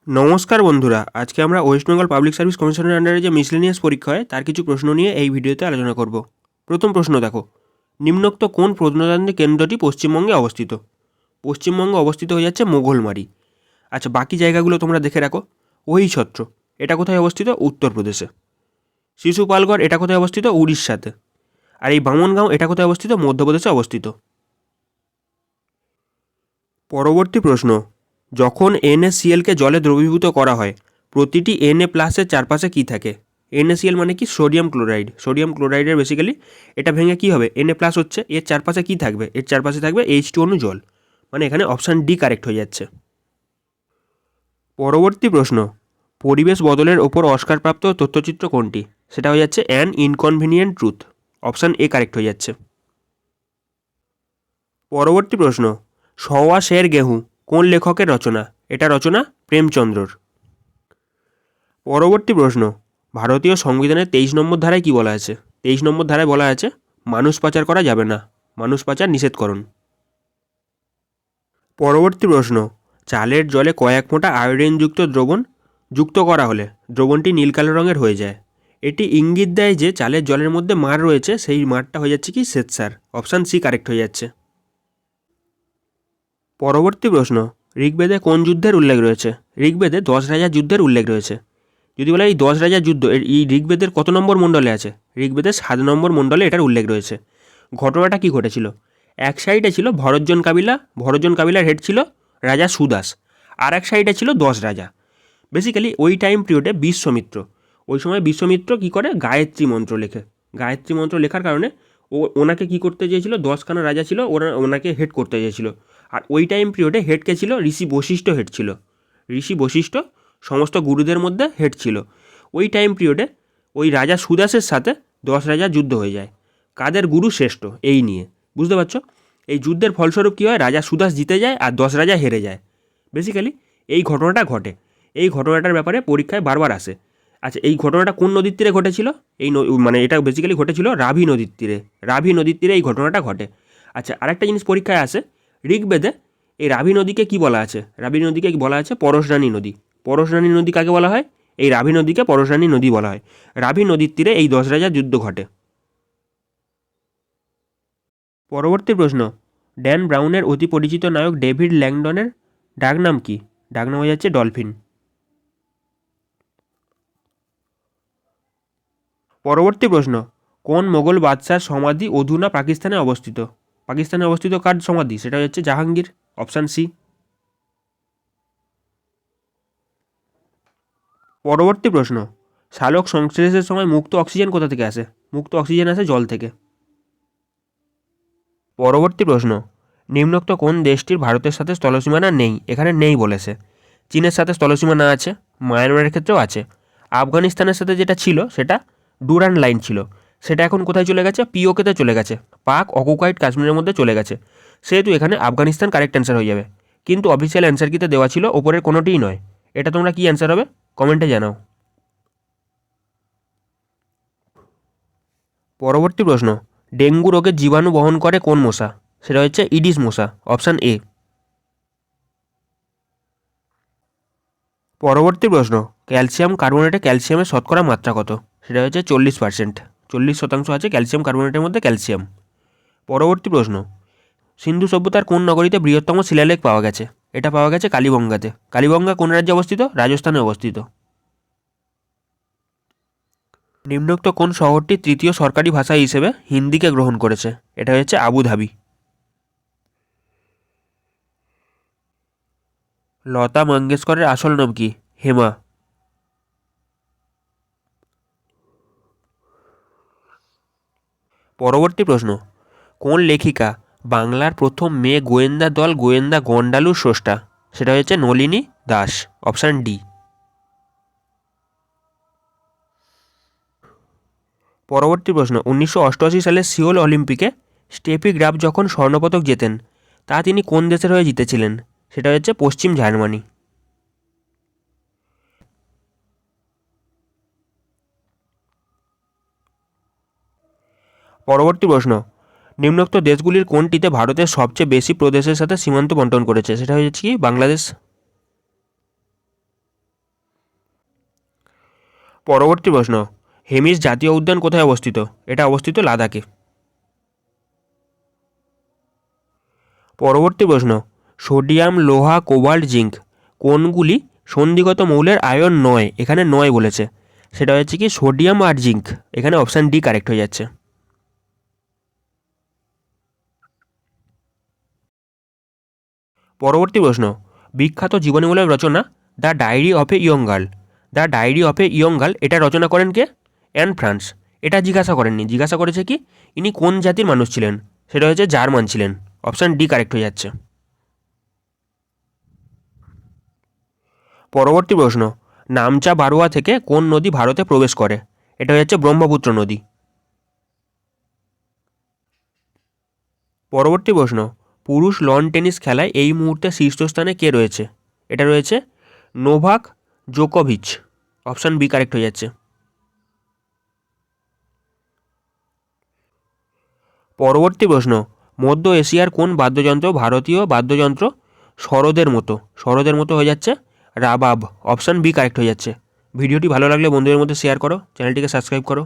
নমস্কার বন্ধুরা, আজকে আমরা ওয়েস্ট বেঙ্গল পাবলিক সার্ভিস কমিশনের আন্ডারে যে মিসলেনিয়াস পরীক্ষা হয় তার কিছু প্রশ্ন নিয়ে এই ভিডিওতে আলোচনা করব। প্রথম প্রশ্ন দেখো, নিম্নোক্ত কোন প্রত্নতান্ত্রিক কেন্দ্রটি পশ্চিমবঙ্গে অবস্থিত? পশ্চিমবঙ্গে অবস্থিত হয়ে যাচ্ছে মোগলমারি। আচ্ছা, বাকি জায়গাগুলো তোমরা দেখে রাখো। ওহিছত্র, এটা কোথায় অবস্থিত? উত্তরপ্রদেশে। শিশুপালগড়, এটা কোথায় অবস্থিত? উড়িষ্যাতে। আর এই বামনগাঁও, এটা কোথায় অবস্থিত? মধ্যপ্রদেশে অবস্থিত। পরবর্তী প্রশ্ন, যখন NaClকে জলে দ্রবীভূত করা হয় প্রতিটি Na+-এর চারপাশে কী থাকে? NaCl মানে কি? Sodium chloride. সোডিয়াম ক্লোরাইডের বেসিক্যালি এটা ভেঙে কী হবে? Na+ হচ্ছে, এর চারপাশে কী থাকবে? এর চারপাশে থাকবে H2 অণু জল। মানে এখানে অপশান ডি কারেক্ট হয়ে যাচ্ছে। পরবর্তী প্রশ্ন, পরিবেশ বদলের ওপর অস্কারপ্রাপ্ত তথ্যচিত্র কোনটি? সেটা হয়ে যাচ্ছে an inconvenient truth. Option A correct হয়ে যাচ্ছে। পরবর্তী প্রশ্ন, সওয়া শের গেহু কোন লেখকের রচনা? এটা রচনা প্রেমচন্দ্রর। পরবর্তী প্রশ্ন, ভারতীয় সংবিধানের 23 নম্বর ধারায় কী বলা আছে? 23 নম্বর ধারায় বলা আছে মানুষ পাচার করা যাবে না, মানুষ পাচার নিষেধকরণ। পরবর্তী প্রশ্ন, চালের জলে কয়েক ফোঁটা আয়োডিনযুক্ত দ্রবণ যুক্ত করা হলে দ্রবণটি নীল কালো রঙের হয়ে যায়। এটি ইঙ্গিত দেয় যে চালের জলের মধ্যে মার রয়েছে, সেই মারটা হয়ে যাচ্ছে কি? শ্বেতসার। অপশান সি কারেক্ট হয়ে যাচ্ছে। পরবর্তী প্রশ্ন, ঋগ্বেদে কোন যুদ্ধের উল্লেখ রয়েছে? ঋগ্বেদে 10 রাজার যুদ্ধের উল্লেখ রয়েছে। যদি বলে এই 10 রাজার যুদ্ধ, এই ঋগ্বেদের কত নম্বর মণ্ডলে আছে? ঋগ্বেদের 7 নম্বর মণ্ডলে এটার উল্লেখ রয়েছে। ঘটনাটা কি ঘটেছিল? এক সাইডে ছিল ভরতজন কাবিলা, ভরতজন কাবিলার হেড ছিল রাজা সুদাস, আর এক সাইডে ছিল 10 রাজা। বেসিক্যালি ওই টাইম পিরিয়ডে বিশ্বমিত্র, ওই সময় বিশ্বমিত্র কী করে? গায়ত্রী মন্ত্র লেখে। গায়ত্রী মন্ত্র লেখার কারণে ওনাকে কি করতে চেয়েছিল? 10খানা রাজা ছিল, ওনাকে হেড করতে চেয়েছিল। আর ওই টাইম পিরিয়ডে হেড কে ছিল? ঋষি বশিষ্ঠ হেড ছিল। ঋষি বশিষ্ঠ সমস্ত গুরুদের মধ্যে হেড ছিল। ওই টাইম পিরিয়ডে ওই রাজা সুদাসের সাথে 10 রাজার যুদ্ধ হয়ে যায়। কাদের গুরু শ্রেষ্ঠ এই নিয়ে, বুঝতে পারছো? এই যুদ্ধের ফলস্বরূপ কী হয়? রাজা সুদাস জিতে যায় আর 10 রাজা হেরে যায়। বেসিক্যালি এই ঘটনাটা ঘটে। এই ঘটনাটার ব্যাপারে পরীক্ষায় বারবার আসে। আচ্ছা, এই ঘটনাটা কোন নদীর তীরে ঘটেছিল? মানে এটা বেসিক্যালি ঘটেছিল রাভি নদীর তীরে। রাভি নদীর তীরে এই ঘটনাটা ঘটে। আচ্ছা, আরেকটা জিনিস পরীক্ষায় আসে, ঋগ্বেদে এই রাভি নদীকে কি বলা আছে? রাভি নদীকে বলা আছে পরশরানী নদী। পরশরানী নদী কাকে বলা হয়? এই রাভি নদীকে পরশরানী নদী বলা হয়। রাভি নদীর তীরে এই 10 রাজার যুদ্ধ ঘটে। পরবর্তী প্রশ্ন, ড্যান ব্রাউনের অতি পরিচিত নায়ক ডেভিড ল্যাংডনের ডাকনাম কি? ডাকনাম হয়ে যাচ্ছে ডলফিন। পরবর্তী প্রশ্ন, কোন মোগল বাদশার সমাধি অধুনা পাকিস্তানে অবস্থিত? পাকিস্তানে অবস্থিত কার সমাধি? সেটা হচ্ছে জাহাঙ্গীর। Option C. পরবর্তী প্রশ্ন, সালোক সংশ্লেষের সময় মুক্ত অক্সিজেন কোথা থেকে আসে? মুক্ত অক্সিজেন আসে জল থেকে। পরবর্তী প্রশ্ন, নিম্নোক্ত কোন দেশটির ভারতের সাথে স্থলসীমানা নেই? এখানে নেই বলেছে। চীনের সাথে স্থলসীমানা আছে, মায়ানমারের ক্ষেত্রেও আছে। আফগানিস্তানের সাথে যেটা ছিল সেটা ডুরান লাইন ছিল, সেটা এখন কোথায় চলে গেছে? পিওকেতে চলে গেছে, পাক অকুপাইড কাশ্মীরের মধ্যে চলে গেছে। সেহেতু এখানে আফগানিস্তান কারেক্ট অ্যান্সার হয়ে যাবে। কিন্তু অফিসিয়াল অ্যান্সার কিতে দেওয়া ছিল ওপরের কোনোটিই নয়। এটা তোমরা কি অ্যান্সার হবে কমেন্টে জানাও। পরবর্তী প্রশ্ন, ডেঙ্গু রোগের জীবাণু বহন করে কোন মশা? সেটা হচ্ছে ইডিস মশা। Option A. পরবর্তী প্রশ্ন, ক্যালসিয়াম কার্বনেটে ক্যালসিয়ামের শতকরা মাত্রা কত? সেটা হচ্ছে 40%। 40% আছে ক্যালসিয়াম কার্বনেটের মধ্যে ক্যালসিয়াম। পরবর্তী প্রশ্ন, সিন্ধু সভ্যতার কোন নগরীতে বৃহত্তম শিলালেখ পাওয়া গেছে? এটা পাওয়া গেছে কালীবঙ্গাতে। কালীবঙ্গা কোন রাজ্যে অবস্থিত? রাজস্থানে অবস্থিত। নিম্নোক্ত কোন শহরটি তৃতীয় সরকারি ভাষা হিসেবে হিন্দিকে গ্রহণ করেছে? এটা হচ্ছে আবুধাবি। লতা মঙ্গেশকরের আসল নাম কি? হেমা। পরবর্তী প্রশ্ন, কোন লেখিকা বাংলার প্রথম মেয়ে গোয়েন্দা দল গোয়েন্দা গন্ডালুর স্রষ্টা? সেটা হচ্ছে নলিনী দাস। Option D. পরবর্তী প্রশ্ন, 1988 সালের সিওল অলিম্পিকে স্টেফি গ্রাফ যখন স্বর্ণপদক জেতেন তা তিনি কোন দেশের হয়ে জিতেছিলেন? সেটা হচ্ছে পশ্চিম জার্মানি। পরবর্তী প্রশ্ন, নিম্নোক্ত দেশগুলির কোনটিতে ভারতের সবচেয়ে বেশি প্রদেশের সাথে সীমান্ত বণ্টন করেছে? সেটা হচ্ছে কি? বাংলাদেশ। পরবর্তী প্রশ্ন, হেমিস জাতীয় উদ্যান কোথায় অবস্থিত? এটা অবস্থিত লাদাখে। পরবর্তী প্রশ্ন, সোডিয়াম, লোহা, কোবাল্ট, জিঙ্ক কোনগুলি সন্ধিগত মৌলের আয়ন নয়? এখানে নয় বলেছে, সেটা হচ্ছে কি সোডিয়াম আর জিঙ্ক। এখানে অপশান ডি কারেক্ট হয়ে যাচ্ছে। পরবর্তী প্রশ্ন, বিখ্যাত জীবনীমূলক রচনা the diary of a young girl. The diary of a young girl এটা রচনা করেন কে? An France. এটা জিজ্ঞাসা করেননি, জিজ্ঞাসা করেছে কি ইনি কোন জাতির মানুষ ছিলেন? সেটা হচ্ছে জার্মান ছিলেন। অপশান ডি কারেক্ট হয়ে যাচ্ছে। পরবর্তী প্রশ্ন, নামচা বারোয়া থেকে কোন নদী ভারতে প্রবেশ করে? এটা হচ্ছে ব্রহ্মপুত্র নদী। পরবর্তী প্রশ্ন, পুরুষ লন টেনিস খেলায় এই মুহূর্তে শীর্ষস্থানে কে রয়েছে? এটা রয়েছে নোভাক জোকোভিচ। অপশান বি কারেক্ট হয়ে যাচ্ছে। পরবর্তী প্রশ্ন, মধ্য এশিয়ার কোন বাদ্যযন্ত্র ভারতীয় বাদ্যযন্ত্র সরোদের মতো হয়ে যাচ্ছে? রাবাব। অপশান বি কারেক্ট হয়ে যাচ্ছে। ভিডিওটি ভালো লাগলে বন্ধুদের মধ্যে শেয়ার করো, চ্যানেলটিকে সাবস্ক্রাইব করো।